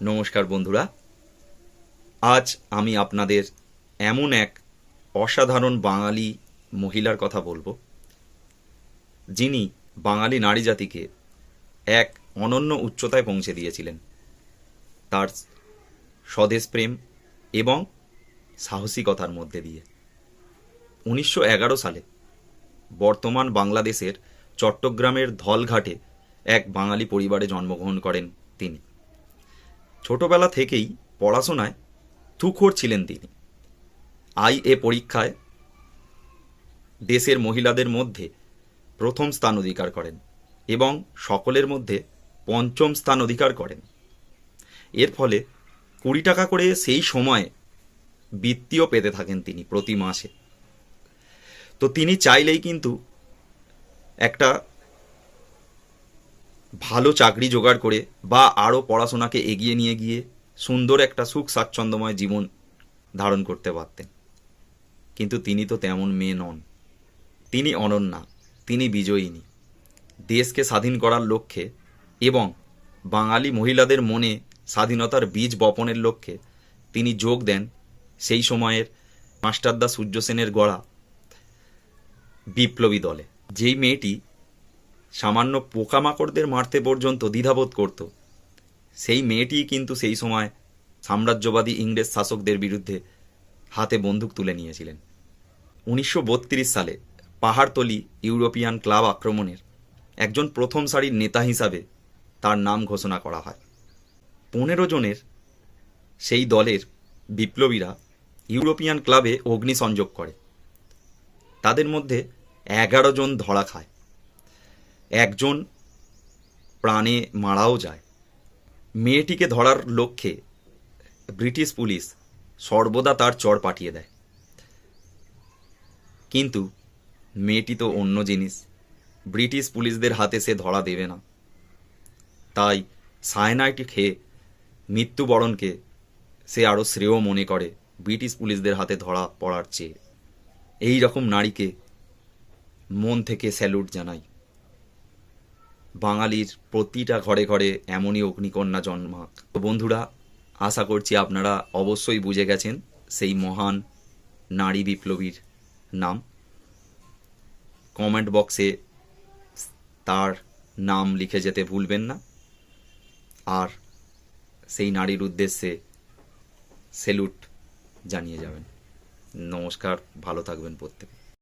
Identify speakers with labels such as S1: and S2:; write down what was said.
S1: নমস্কার বন্ধুরা, আজ আমি আপনাদের এমন এক অসাধারণ বাঙালি মহিলার কথা বলবো, যিনি বাঙালি নারী জাতিকে এক অনন্য উচ্চতায় পৌঁছে দিয়েছিলেন তার স্বদেশপ্রেম এবং সাহসিকতার মধ্যে দিয়ে। 1911 সালে বর্তমান বাংলাদেশের চট্টগ্রামের ধলঘাটে এক বাঙালি পরিবারে জন্মগ্রহণ করেন তিনি। ছোটবেলা থেকেই পড়াশোনায় তুখোড় ছিলেন তিনি। আইএ পরীক্ষায় দেশের মহিলাদের মধ্যে প্রথম স্থান অধিকার করেন এবং সকলের মধ্যে পঞ্চম স্থান অধিকার করেন। এর ফলে 20 টাকা করে সেই সময়ে বৃত্তিও পেতে থাকেন তিনি প্রতি মাসে। তো তিনি চাইলেই কিন্তু একটা ভালো চাকরি জোগাড় করে বা আরও পড়াশোনাকে এগিয়ে নিয়ে গিয়ে সুন্দর একটা সুখ স্বাচ্ছন্দ্যময় জীবন ধারণ করতে পারতেন। কিন্তু তিনি তো তেমন মেয়ে নন। তিনি অনন্যা, তিনি বিজয়িনী। দেশকে স্বাধীন করার লক্ষ্যে এবং বাঙালি মহিলাদের মনে স্বাধীনতার বীজ বপনের লক্ষ্যে তিনি যোগ দেন সেই সময়ের মাস্টারদা সূর্য সেনের গড়া বিপ্লবী দলে। যেই মেয়েটি সামান্য পোকামাকড়দের মারতে পর্যন্ত দ্বিধাবোধ করত, সেই মেয়েটিই কিন্তু সেই সময় সাম্রাজ্যবাদী ইংরেজ শাসকদের বিরুদ্ধে হাতে বন্দুক তুলে নিয়েছিলেন। 1932 সালে পাহাড়তলি ইউরোপিয়ান ক্লাব আক্রমণের একজন প্রথম সারির নেতা হিসাবে তার নাম ঘোষণা করা হয়। 15 জনের সেই দলের বিপ্লবীরা ইউরোপিয়ান ক্লাবে অগ্নিসংযোগ করে। তাদের মধ্যে 11 জন ধরা খায়, একজন প্রাণে মারাও যায়। মেয়েটিকে ধরার লক্ষ্যে ব্রিটিশ পুলিশ সর্বদা তার চড় পাঠিয়ে দেয়, কিন্তু মেয়েটি তো অন্য জিনিস, ব্রিটিশ পুলিশদের হাতে সে ধরা দেবে না। তাই সায়ানাইড খেয়ে মৃত্যুবরণকে সে আরও শ্রেয় মনে করে ব্রিটিশ পুলিশদের হাতে ধরা পড়ার চেয়ে। এই রকম নারীকে মন থেকে স্যালুট জানাই। বাঙালির প্রতিটা ঘরে ঘরে এমনই অগ্নিকন্যা জন্মাক। তো বন্ধুরা, আশা করছি আপনারা অবশ্যই বুঝে গেছেন সেই মহান নারী বিপ্লবীর নাম। কমেন্ট বক্সে তার নাম লিখে যেতে ভুলবেন না, আর সেই নারীর উদ্দেশ্যে স্যালুট জানিয়ে যাবেন। নমস্কার, ভালো থাকবেন প্রত্যেকে।